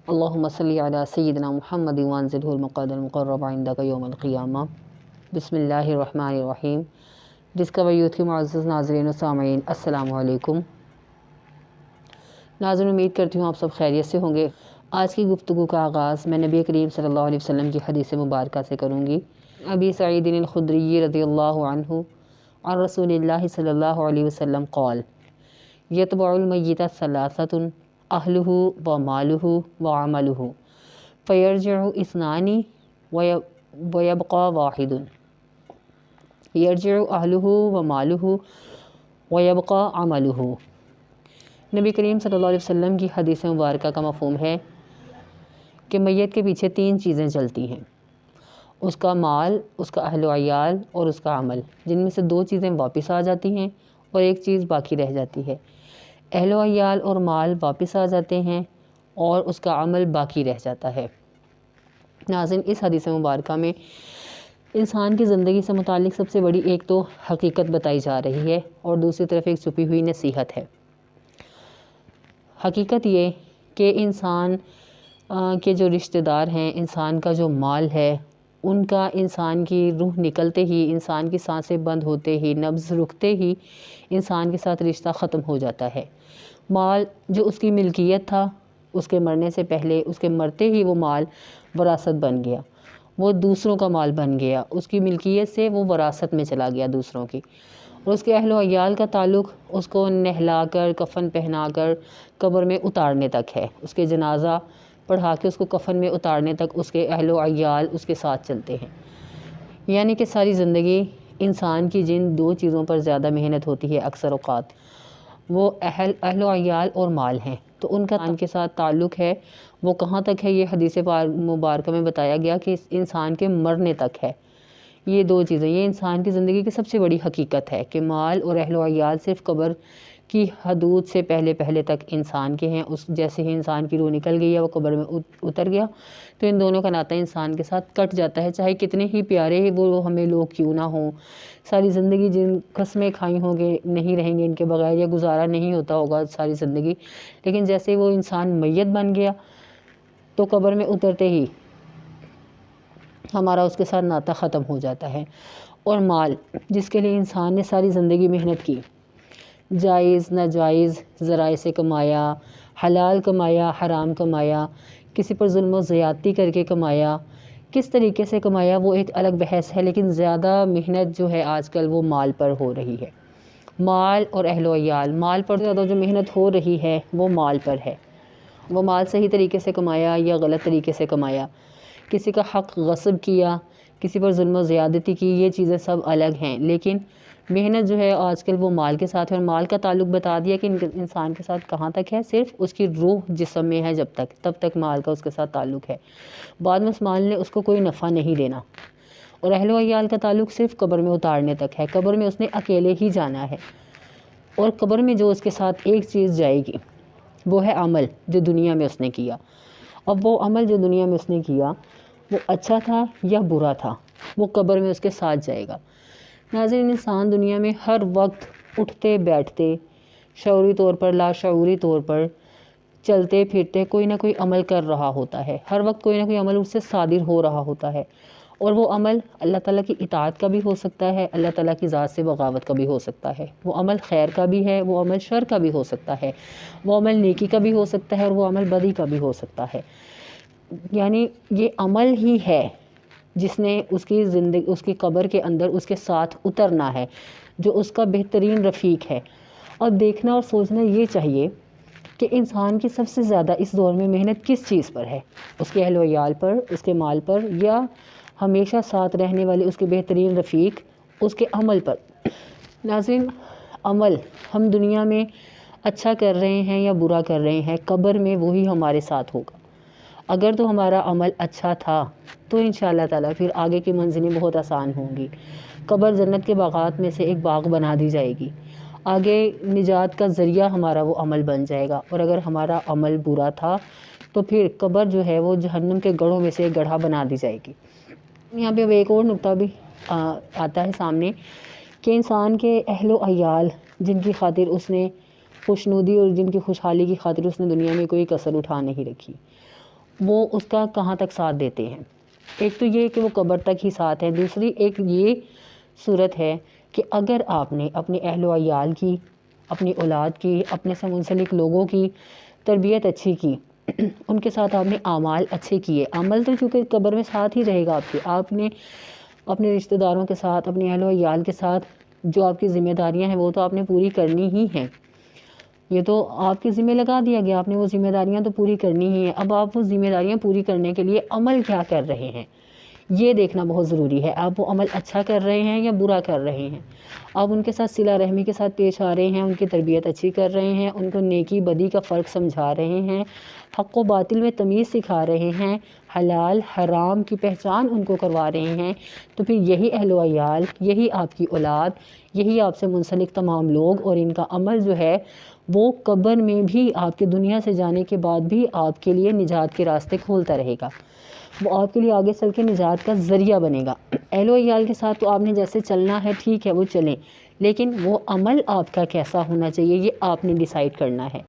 اللہم صلی علی سیدنا محمد وانزلہ المقعد المقرب عندک یوم القیامہ۔ بسم اللہ الرحمن الرحیم۔ ڈسکور یوتھ کے معزز ناظرین و سامعین، السلام علیکم۔ ناظرین، امید کرتی ہوں آپ سب خیریت سے ہوں گے۔ آج کی گفتگو کا آغاز میں نبی کریم صلی اللہ علیہ وسلم کی حدیث مبارکہ سے کروں گی۔ ابی سعید الخدری رضی اللہ عنہ عن رسول اللہ صلی اللہ علیہ وسلم قال یتبع المیت ثلاثۃ اہلہ و مالہ و عملہ فیرجع اثنان ویبقى واحد، یرجع اہلہ و مالہ ویبقى عملہ۔ نبی کریم صلی اللہ علیہ وسلم کی حدیث مبارکہ کا مفہوم ہے کہ میت کے پیچھے تین چیزیں چلتی ہیں: اس کا مال، اس کا اہل و عیال اور اس کا عمل، جن میں سے دو چیزیں واپس آ جاتی ہیں اور ایک چیز باقی رہ جاتی ہے۔ اہل و عیال اور مال واپس آ جاتے ہیں اور اس کا عمل باقی رہ جاتا ہے۔ ناظرین، اس حدیث مبارکہ میں انسان کی زندگی سے متعلق سب سے بڑی ایک تو حقیقت بتائی جا رہی ہے اور دوسری طرف ایک چھپی ہوئی نصیحت ہے۔ حقیقت یہ کہ انسان کے جو رشتہ دار ہیں، انسان کا جو مال ہے، ان کا انسان کی روح نکلتے ہی، انسان کی سانسیں بند ہوتے ہی، نبض رکتے ہی انسان کے ساتھ رشتہ ختم ہو جاتا ہے۔ مال جو اس کی ملکیت تھا، اس کے مرنے سے پہلے، اس کے مرتے ہی وہ مال وراثت بن گیا، وہ دوسروں کا مال بن گیا، اس کی ملکیت سے وہ وراثت میں چلا گیا دوسروں کی۔ اور اس کے اہل و عیال کا تعلق اس کو نہلا کر، کفن پہنا کر قبر میں اتارنے تک ہے۔ اس کے جنازہ پڑھا کے اس کو کفن میں اتارنے تک اس کے اہل و عیال اس کے ساتھ چلتے ہیں۔ یعنی کہ ساری زندگی انسان کی جن دو چیزوں پر زیادہ محنت ہوتی ہے اکثر اوقات، وہ اہل و عیال اور مال ہیں، تو ان کا ان کے ساتھ تعلق ہے وہ کہاں تک ہے؟ یہ حدیث مبارکہ میں بتایا گیا کہ انسان کے مرنے تک ہے۔ یہ دو چیزیں، یہ انسان کی زندگی کی سب سے بڑی حقیقت ہے کہ مال اور اہل و عیال صرف قبر کی حدود سے پہلے تک انسان کے ہیں۔ اس جیسے ہی انسان کی روح نکل گئی ہے، وہ قبر میں اتر گیا، تو ان دونوں کا ناطہ انسان کے ساتھ کٹ جاتا ہے، چاہے کتنے ہی پیارے وہ ہمیں لوگ کیوں نہ ہوں۔ ساری زندگی جن قسمیں کھائی ہوں گے، نہیں رہیں گے ان کے بغیر، یا گزارا نہیں ہوتا ہوگا ساری زندگی، لیکن جیسے وہ انسان میت بن گیا تو قبر میں اترتے ہی ہمارا اس کے ساتھ ناطہ ختم ہو جاتا ہے۔ اور مال، جس کے لیے انسان نے ساری زندگی محنت کی، جائز ناجائز ذرائع سے کمایا، حلال کمایا، حرام کمایا، کسی پر ظلم و زیادتی کر کے کمایا، کس طریقے سے کمایا وہ ایک الگ بحث ہے، لیکن زیادہ محنت جو ہے آج کل وہ مال پر ہو رہی ہے۔ مال اور اہل و عیال، مال پر زیادہ جو محنت ہو رہی ہے وہ مال پر ہے۔ وہ مال صحیح طریقے سے کمایا یا غلط طریقے سے کمایا، کسی کا حق غصب کیا، کسی پر ظلم و زیادتی کی، یہ چیزیں سب الگ ہیں، لیکن محنت جو ہے آج کل وہ مال کے ساتھ ہے۔ اور مال کا تعلق بتا دیا کہ انسان کے ساتھ کہاں تک ہے، صرف اس کی روح جسم میں ہے جب تک، تب تک مال کا اس کے ساتھ تعلق ہے۔ بعد میں اس مال نے اس کو کوئی نفع نہیں دینا۔ اور اہل و عیال کا تعلق صرف قبر میں اتارنے تک ہے، قبر میں اس نے اکیلے ہی جانا ہے، اور قبر میں جو اس کے ساتھ ایک چیز جائے گی وہ ہے عمل جو دنیا میں اس نے کیا۔ اب وہ عمل جو دنیا میں اس نے کیا وہ اچھا تھا یا برا تھا، وہ قبر میں اس کے ساتھ جائے گا۔ ناظرین، انسان دنیا میں ہر وقت اٹھتے بیٹھتے، شعوری طور پر لاشعوری طور پر چلتے پھرتے کوئی نہ کوئی عمل کر رہا ہوتا ہے، ہر وقت کوئی نہ کوئی عمل اس سے صادر ہو رہا ہوتا ہے، اور وہ عمل اللہ تعالیٰ کی اطاعت کا بھی ہو سکتا ہے، اللہ تعالیٰ کی ذات سے بغاوت کا بھی ہو سکتا ہے، وہ عمل خیر کا بھی ہے، وہ عمل شر کا بھی ہو سکتا ہے، وہ عمل نیکی کا بھی ہو سکتا ہے اور وہ عمل بدی کا بھی ہو سکتا ہے۔ یعنی یہ عمل ہی ہے جس نے اس کی زندگی، اس کی قبر کے اندر اس کے ساتھ اترنا ہے، جو اس کا بہترین رفیق ہے۔ اور دیکھنا اور سوچنا یہ چاہیے کہ انسان کی سب سے زیادہ اس دور میں محنت کس چیز پر ہے؟ اس کے اہل و عیال پر، اس کے مال پر، یا ہمیشہ ساتھ رہنے والے اس کے بہترین رفیق اس کے عمل پر؟ ناظرین، عمل ہم دنیا میں اچھا کر رہے ہیں یا برا کر رہے ہیں، قبر میں وہی ہمارے ساتھ ہوگا۔ اگر تو ہمارا عمل اچھا تھا تو انشاءاللہ تعالیٰ پھر آگے کی منزلیں بہت آسان ہوں گی۔ قبر جنت کے باغات میں سے ایک باغ بنا دی جائے گی، آگے نجات کا ذریعہ ہمارا وہ عمل بن جائے گا۔ اور اگر ہمارا عمل برا تھا تو پھر قبر جو ہے وہ جہنم کے گڑھوں میں سے ایک گڑھا بنا دی جائے گی۔ یہاں پہ اب ایک اور نقطہ بھی آتا ہے سامنے کہ انسان کے اہل و عیال جن کی خاطر اس نے خوشنودی اور جن کی خوشحالی کی خاطر اس نے دنیا میں کوئی کسر اٹھا نہیں رکھی، وہ اس کا کہاں تک ساتھ دیتے ہیں۔ ایک تو یہ کہ وہ قبر تک ہی ساتھ ہیں، دوسری ایک یہ صورت ہے کہ اگر آپ نے اپنے اہل و عیال کی، اپنی اولاد کی، اپنے سے منسلک لوگوں کی تربیت اچھی کی، ان کے ساتھ آپ نے اعمال اچھے کیے، عمل تو چونکہ قبر میں ساتھ ہی رہے گا آپ نے اپنے رشتہ داروں کے ساتھ، اپنے اہل و عیال کے ساتھ جو آپ کی ذمہ داریاں ہیں وہ تو آپ نے پوری کرنی ہی ہیں، یہ تو آپ کے ذمہ لگا دیا گیا، آپ نے وہ ذمہ داریاں تو پوری کرنی ہی ہیں۔ اب آپ وہ ذمہ داریاں پوری کرنے کے لیے عمل کیا کر رہے ہیں یہ دیکھنا بہت ضروری ہے۔ آپ وہ عمل اچھا کر رہے ہیں یا برا کر رہے ہیں، آپ ان کے ساتھ صلہ رحمی کے ساتھ پیش آ رہے ہیں، ان کی تربیت اچھی کر رہے ہیں، ان کو نیکی بدی کا فرق سمجھا رہے ہیں، حق و باطل میں تمیز سکھا رہے ہیں، حلال حرام کی پہچان ان کو کروا رہے ہیں، تو پھر یہی اہل و عیال، یہی آپ کی اولاد، یہی آپ سے منسلک تمام لوگ اور ان کا عمل جو ہے وہ قبر میں بھی، آپ کے دنیا سے جانے کے بعد بھی آپ کے لیے نجات کے راستے کھولتا رہے گا، وہ آپ کے لیے آگے چل کے نجات کا ذریعہ بنے گا۔ اہل و عیال کے ساتھ تو آپ نے جیسے چلنا ہے ٹھیک ہے وہ چلیں، لیکن وہ عمل آپ کا کیسا ہونا چاہیے یہ آپ نے ڈیسائیڈ کرنا ہے۔